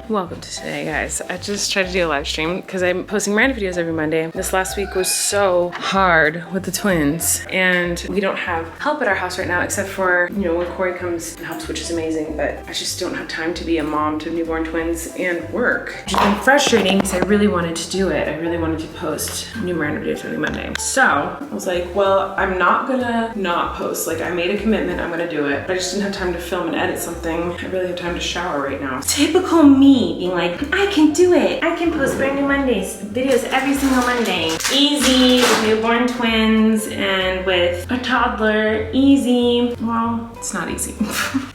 Welcome to today, guys. I just tried to do a live stream because I'm posting Miranda videos every Monday. This last week was so hard with the twins, and we don't have help at our house right now except for, you know, when Kory comes and helps, which is amazing, but I just don't have time to be a mom to newborn twins and work. It's been frustrating because I really wanted to do it. I really wanted to post new Miranda videos every Monday. So I was like, well, I'm not gonna not post. Like, I made a commitment, I'm gonna do it, but I just didn't have time to film and edit something. I really have time to shower right now. Typical me being like, I can do it. I can post brand new Mondays, videos every single Monday. Easy with newborn twins and with a toddler, easy. Well, it's not easy.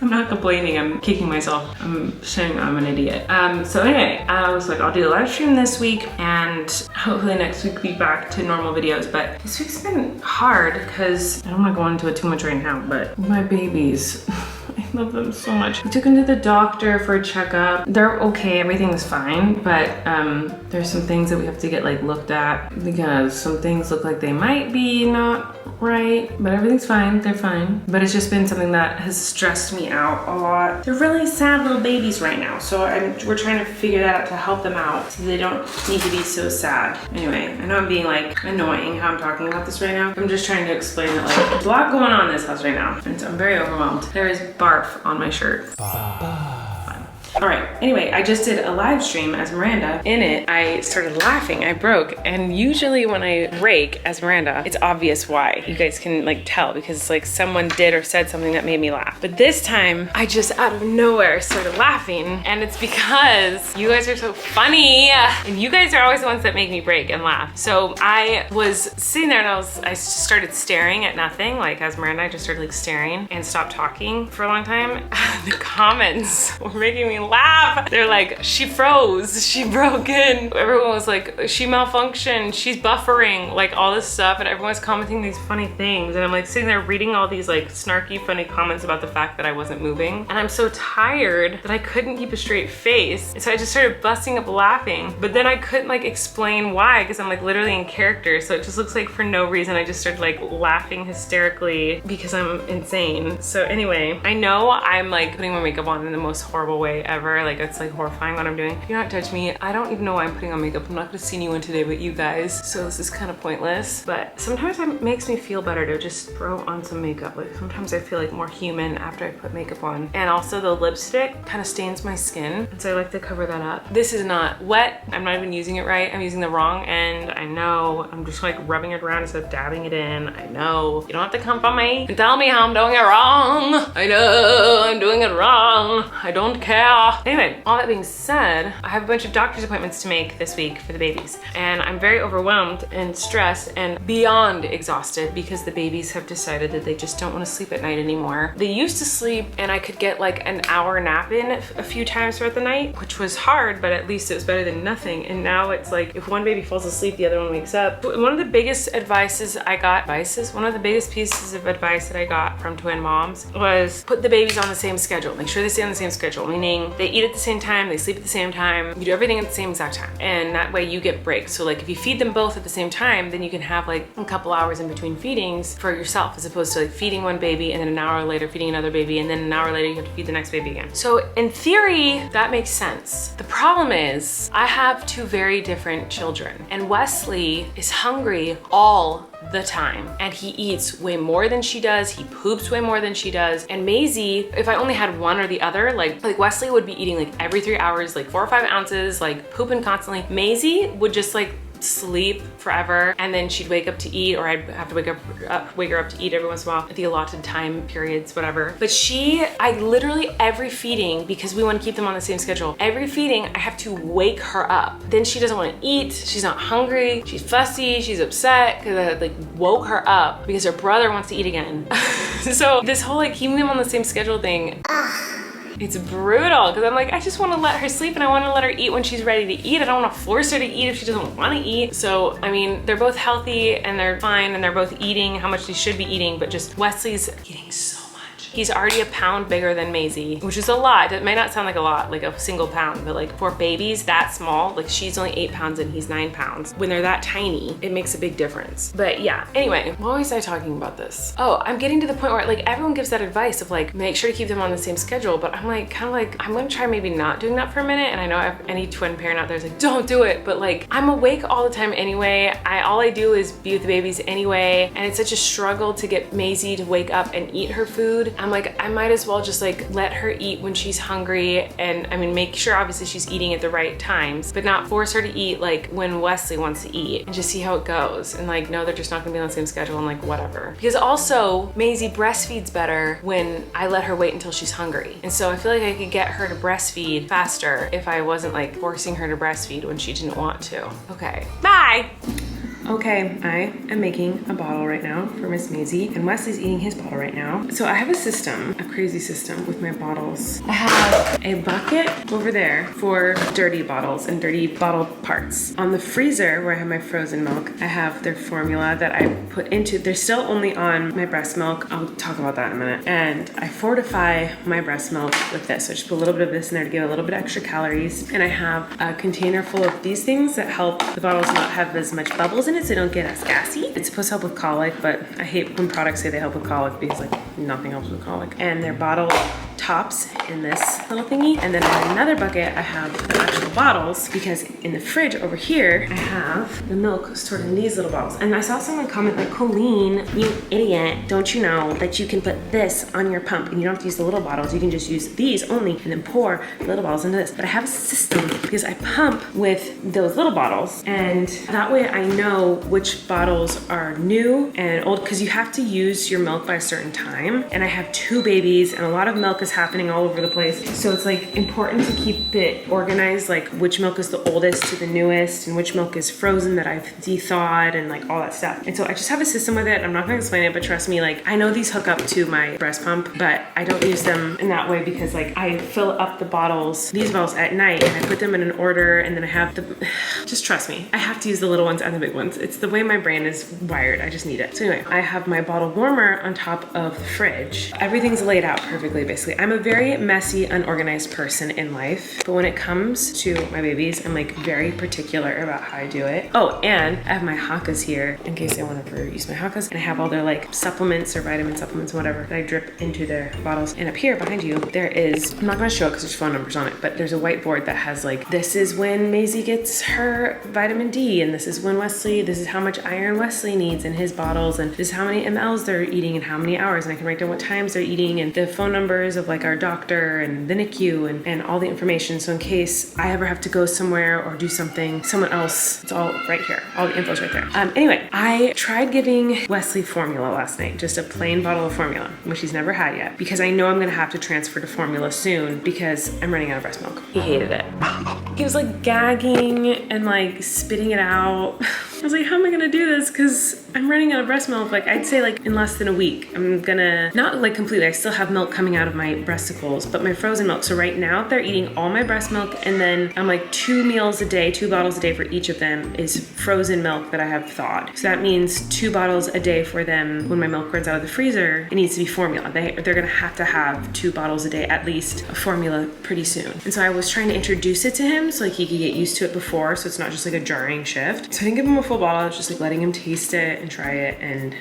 I'm not complaining, I'm kicking myself. I'm saying I'm an idiot. So anyway, I was like, I'll do a live stream this week and hopefully next week be back to normal videos. But this week's been hard because I don't want to go into it too much right now, but my babies, I love them so much. We took them to the doctor for a checkup. They're okay, everything's fine, but there's some things that we have to get like looked at because some things look like they might be not right, but everything's fine, they're fine. But it's just been something that has stressed me out a lot. They're really sad little babies right now, so we're trying to figure that out to help them out so they don't need to be so sad. Anyway, I know I'm being like annoying how I'm talking about this right now. I'm just trying to explain that like there's a lot going on in this house right now, and so I'm very overwhelmed. There is barf on my shirt. All right, anyway, I just did a live stream as Miranda. In it, I started laughing, I broke. And usually when I break as Miranda, it's obvious why. You guys can like tell because like someone did or said something that made me laugh. But this time, I just out of nowhere started laughing. And it's because you guys are so funny. And you guys are always the ones that make me break and laugh. So I was sitting there and I just started staring at nothing. Like as Miranda, I just started like staring and stopped talking for a long time. The comments were making me laugh. They're like, she froze, she broke in. Everyone was like, she malfunctioned, she's buffering, like all this stuff, and everyone's commenting these funny things. And I'm like sitting there reading all these like snarky, funny comments about the fact that I wasn't moving. And I'm so tired that I couldn't keep a straight face. And so I just started busting up laughing. But then I couldn't like explain why, because I'm like literally in character. So it just looks like for no reason, I just started like laughing hysterically because I'm insane. So anyway, I know I'm like putting my makeup on in the most horrible way ever. Like it's like horrifying what I'm doing. Do not judge me. I don't even know why I'm putting on makeup. I'm not gonna see anyone today but you guys. So this is kind of pointless. But sometimes it makes me feel better to just throw on some makeup. Like sometimes I feel like more human after I put makeup on. And also the lipstick kind of stains my skin. And so I like to cover that up. This is not wet. I'm not even using it right. I'm using the wrong end. I know. I'm just like rubbing it around instead of dabbing it in. I know. You don't have to come for me and tell me how I'm doing it wrong. I know I'm doing it wrong. I don't care. Anyway, all that being said, I have a bunch of doctor's appointments to make this week for the babies. And I'm very overwhelmed and stressed and beyond exhausted because the babies have decided that they just don't want to sleep at night anymore. They used to sleep and I could get like an hour nap in a few times throughout the night, which was hard, but at least it was better than nothing. And now it's like if one baby falls asleep, the other one wakes up. One of the biggest one of the biggest pieces of advice that I got from twin moms was put the babies on the same schedule. Make sure they stay on the same schedule, meaning they eat at the same time, they sleep at the same time, you do everything at the same exact time. And that way you get breaks. So like if you feed them both at the same time, then you can have like a couple hours in between feedings for yourself, as opposed to like feeding one baby and then an hour later feeding another baby and then an hour later you have to feed the next baby again. So in theory, that makes sense. The problem is I have two very different children and Wesley is hungry all the time and he eats way more than she does, he poops way more than she does. And Maisie, if I only had one or the other, like Wesley would be eating like every 3 hours, like 4 or 5 ounces, like pooping constantly. Maisie would just like sleep forever and then she'd wake up to eat, or I'd have to wake her up to eat every once in a while at the allotted time periods, whatever. But I literally every feeding, because we want to keep them on the same schedule, every feeding I have to wake her up. Then she doesn't want to eat, she's not hungry, she's fussy, she's upset because I like woke her up because her brother wants to eat again. So this whole like keeping them on the same schedule thing, it's brutal because I'm like, I just want to let her sleep and I want to let her eat when she's ready to eat. I don't want to force her to eat if she doesn't want to eat. So, I mean, they're both healthy and they're fine and they're both eating how much they should be eating, but just Wesley's eating so much. He's already a pound bigger than Maisie, which is a lot. It might not sound like a lot, like a single pound, but like for babies that small, like she's only 8 pounds and he's 9 pounds. When they're that tiny, it makes a big difference. But yeah, anyway, why was I talking about this? Oh, I'm getting to the point where like everyone gives that advice of like, make sure to keep them on the same schedule. But I'm like, kind of like, I'm gonna try maybe not doing that for a minute. And I know any twin parent out there is like, don't do it. But like, I'm awake all the time anyway. All I do is be with the babies anyway. And it's such a struggle to get Maisie to wake up and eat her food. I'm like, I might as well just like let her eat when she's hungry. And I mean, make sure obviously she's eating at the right times, but not force her to eat like when Wesley wants to eat, and just see how it goes. And like, no, they're just not gonna be on the same schedule and like whatever. Because also Maisie breastfeeds better when I let her wait until she's hungry. And so I feel like I could get her to breastfeed faster if I wasn't like forcing her to breastfeed when she didn't want to. Okay, bye. Okay, I am making a bottle right now for Miss Maisie, and Wesley's eating his bottle right now. So I have a system, a crazy system with my bottles. I have a bucket over there for dirty bottles and dirty bottle parts. On the freezer where I have my frozen milk, I have their formula that I put into, they're still only on my breast milk. I'll talk about that in a minute. And I fortify my breast milk with this. So I just put a little bit of this in there to give it a little bit extra calories. And I have a container full of these things that help the bottles not have as much bubbles in it so they don't get as gassy. It's supposed to help with colic, but I hate when products say they help with colic because like nothing helps with colic. And they're bottle tops in this little thingy. And then in another bucket, I have the actual bottles because in the fridge over here, I have the milk stored in these little bottles. And I saw someone comment like, Colleen, you idiot, don't you know that you can put this on your pump and you don't have to use the little bottles. You can just use these only and then pour the little bottles into this. But I have a system because I pump with those little bottles, and that way I know which bottles are new and old, because you have to use your milk by a certain time. And I have 2 babies and a lot of milk is happening all over the place. So it's like important to keep it organized, like which milk is the oldest to the newest and which milk is frozen that I've de-thawed and like all that stuff. And so I just have a system with it. I'm not gonna explain it, but trust me, like I know these hook up to my breast pump, but I don't use them in that way because like I fill up the bottles, these bottles at night, and I put them in an order, and then I have the, just trust me, I have to use the little ones and the big ones. It's the way my brain is wired. I just need it. So anyway, I have my bottle warmer on top of the fridge. Everything's laid out perfectly, basically. I'm a very messy, unorganized person in life, but when it comes to my babies, I'm like very particular about how I do it. Oh, and I have my Hakas here in case they want to ever use my Hakas, and I have all their like supplements or vitamin supplements, whatever, that I drip into their bottles. And up here behind you, there is, I'm not gonna show it because there's phone numbers on it, but there's a whiteboard that has like, this is when Maisie gets her vitamin D, and this is when Wesley, this is how much iron Wesley needs in his bottles, and this is how many mLs they're eating and how many hours, and I can write down what times they're eating and the phone numbers of like our doctor and the NICU and all the information. So in case I ever have to go somewhere or do something, someone else, it's all right here. All the info's right there. Anyway, I tried giving Wesley formula last night, just a plain bottle of formula, which he's never had yet, because I know I'm gonna have to transfer to formula soon because I'm running out of breast milk. He hated it. He was like gagging and like spitting it out. I was like, how am I gonna do this? Because I'm running out of breast milk. Like I'd say like in less than a week, I'm gonna, not like completely, I still have milk coming out of my breasticles, but my frozen milk. So right now they're eating all my breast milk, and then I'm like 2 meals a day, 2 bottles a day for each of them is frozen milk that I have thawed. So that means 2 bottles a day for them. When my milk runs out of the freezer, it needs to be formula. They're gonna have to have 2 bottles a day, at least, of formula pretty soon. And so I was trying to introduce it to him so like he could get used to it before, so it's not just like a jarring shift. So I didn't give him a full bottle, I was just like letting him taste it and try it, and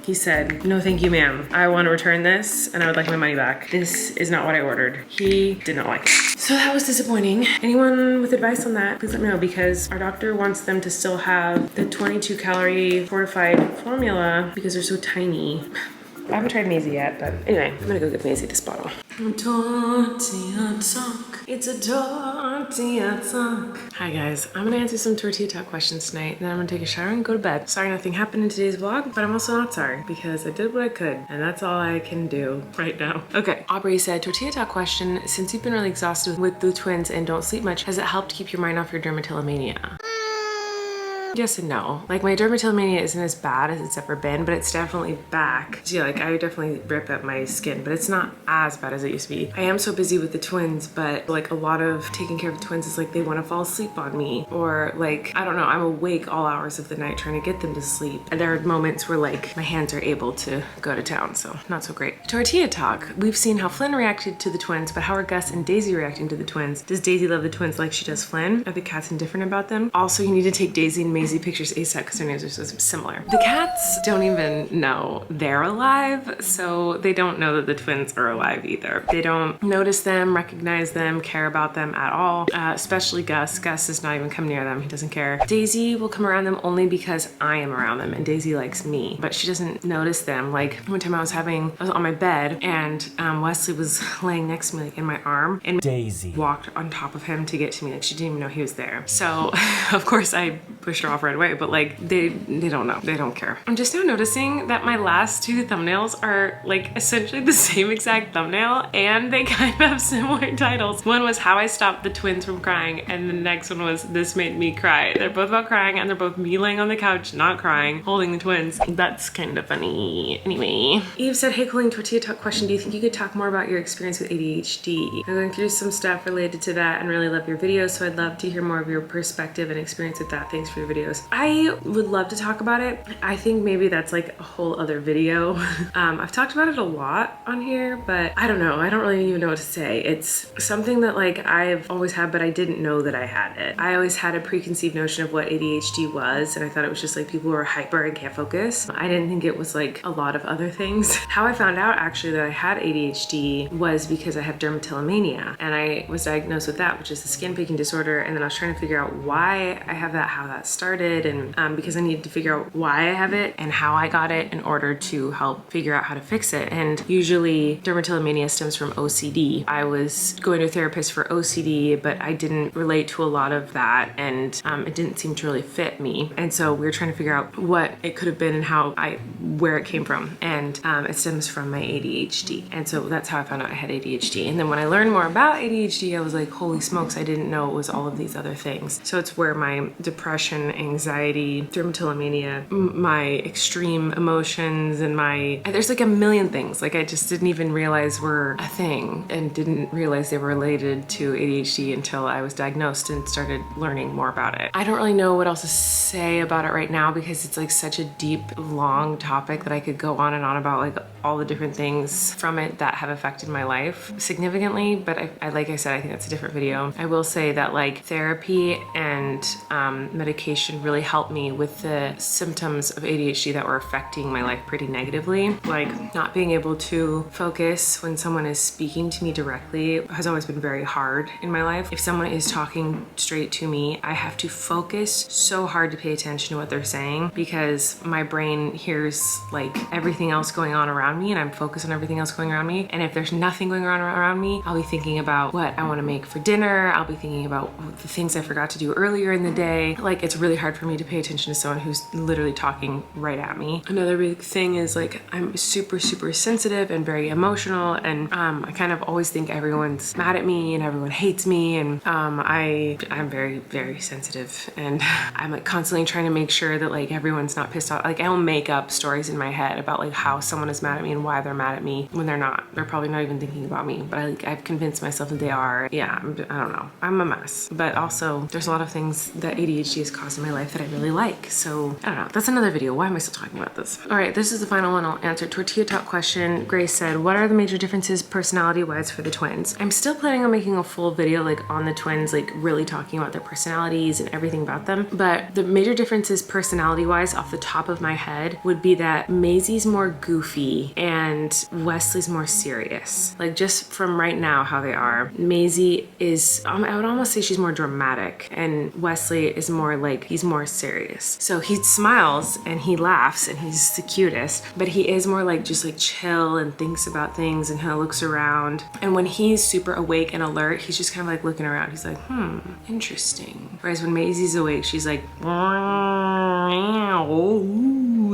he said, no thank you ma'am, I want to return this and I would like my money back. This is not what I ordered. He did not like it. So that was disappointing. Anyone with advice on that, please let me know, because our doctor wants them to still have the 22 calorie fortified formula because they're so tiny. I haven't tried Maisie yet, but anyway, I'm gonna go give Maisie this bottle. Tortilla talk. It's a tortilla talk. Hi guys, I'm gonna answer some tortilla talk questions tonight, and then I'm gonna take a shower and go to bed. Sorry nothing happened in today's vlog, but I'm also not sorry because I did what I could, and that's all I can do right now. Okay, Aubrey said, tortilla talk question, since you've been really exhausted with the twins and don't sleep much, has it helped keep your mind off your dermatillomania? yes and no. Like my dermatillomania isn't as bad as it's ever been, but it's definitely back. So yeah, like I definitely rip at my skin, but it's not as bad as it used to be. I am so busy with the twins, but like a lot of taking care of the twins is like they want to fall asleep on me, or like, I don't know, I'm awake all hours of the night trying to get them to sleep. And there are moments where like my hands are able to go to town, so not so great. Tortilla talk. We've seen how Flynn reacted to the twins, but how are Gus and Daisy reacting to the twins? Does Daisy love the twins like she does Flynn? Are the cats indifferent about them? Also, you need to take Daisy and Maisie pictures ASAP because their names are so similar. The cats don't even know they're alive, so they don't know that the twins are alive either. They don't notice them, recognize them, care about them at all, especially Gus. Gus does not even come near them. He doesn't care. Daisy will come around them only because I am around them, and Daisy likes me, but she doesn't notice them. Like one time I was on my bed and Wesley was laying next to me like in my arm, and Daisy walked on top of him to get to me. Like she didn't even know he was there. So of course I pushed her off right away, but like they don't know. They don't care. I'm just now noticing that my last two thumbnails are like essentially the same exact thumbnail, and they kind of have similar titles. One was how I stopped the twins from crying, and the next one was this made me cry. They're both about crying, and they're both me laying on the couch not crying, holding the twins. That's kind of funny. Anyway, Eve said, hey Colleen, Tortilla talk question. Do you think you could talk more about your experience with ADHD? I'm going through some stuff related to that and really love your videos, so I'd love to hear more of your perspective and experience with that. Thanks for your videos. I would love to talk about it. I think maybe that's like a whole other video. I've talked about it a lot on here, but I don't know. I don't really even know what to say. It's something that like I've always had, but I didn't know that I had it. I always had a preconceived notion of what ADHD was, and I thought it was just like people who are hyper and can't focus. I didn't think it was like a lot of other things. How I found out actually that I had ADHD was because I have dermatillomania, and I was diagnosed with that, which is the skin picking disorder. And then I was trying to figure out why I have that, how that started, and because I needed to figure out why I have it and how I got it in order to help figure out how to fix it. And usually dermatillomania stems from OCD. I was going to a therapist for OCD, but I didn't relate to a lot of that, and it didn't seem to really fit me. And so we were trying to figure out what it could have been and where it came from. And it stems from my ADHD. And so that's how I found out I had ADHD. And then when I learned more about ADHD, I was like, holy smokes, I didn't know it was all of these other things. So it's where my depression, anxiety, dermatillomania, my extreme emotions, and there's like a million things like I just didn't even realize were a thing, and didn't realize they were related to ADHD until I was diagnosed and started learning more about it. I don't really know what else to say about it right now because it's like such a deep, long topic that I could go on and on about like all the different things from it that have affected my life significantly, but I like I said, I think that's a different video. I will say that like therapy and medication really helped me with the symptoms of ADHD that were affecting my life pretty negatively. Like not being able to focus when someone is speaking to me directly has always been very hard in my life. If someone is talking straight to me, I have to focus so hard to pay attention to what they're saying because my brain hears like everything else going on around me, and I'm focused on everything else going around me. And if there's nothing going on around me, I'll be thinking about what I want to make for dinner. I'll be thinking about the things I forgot to do earlier in the day. Like it's really hard for me to pay attention to someone who's literally talking right at me. Another big thing is like I'm super sensitive and very emotional, and I kind of always think everyone's mad at me and everyone hates me, and I'm very sensitive, and I'm like constantly trying to make sure that like everyone's not pissed off. Like I'll make up stories in my head about like how someone is mad at me and why they're mad at me when they're not. They're probably not even thinking about me, but I've convinced myself that they are. Yeah, I don't know. I'm a mess, but also there's a lot of things that ADHD has caused in my life that I really like. So I don't know. That's another video. Why am I still talking about this? All right, this is the final one I'll answer. Tortilla talk question. Grace said, what are the major differences personality-wise for the twins? I'm still planning on making a full video like on the twins, like really talking about their personalities and everything about them. But the major differences personality-wise off the top of my head would be that Maisie's more goofy and Wesley's more serious. Like just from right now how they are, Maisie is, I would almost say she's more dramatic, and Wesley is more like, he's more serious. So he smiles and he laughs and he's the cutest, but he is more like just like chill and thinks about things and kind of looks around. And when he's super awake and alert, he's just kind of like looking around. He's like, interesting. Whereas when Maisie's awake, she's like,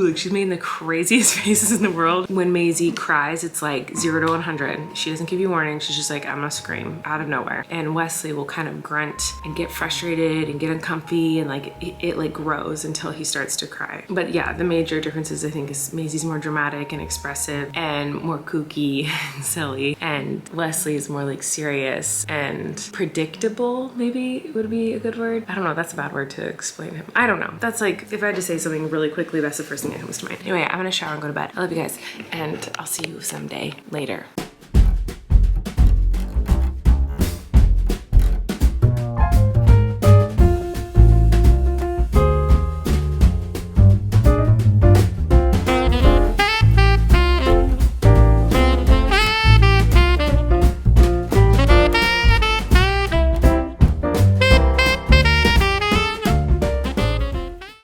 like she's making the craziest faces in the world. When Maisie cries, it's like 0 to 100. She doesn't give you warning. She's just like, I'm gonna scream out of nowhere. And Wesley will kind of grunt and get frustrated and get uncomfy, and like it like grows until he starts to cry. But yeah, the major differences I think is Maisie's more dramatic and expressive and more kooky and silly, and Wesley is more like serious and predictable, maybe would be a good word. I don't know, that's a bad word to explain him. I don't know. That's like, if I had to say something really quickly, that's the first thing that comes to mind. Anyway, I'm gonna shower and go to bed. I love you guys, and I'll see you someday later.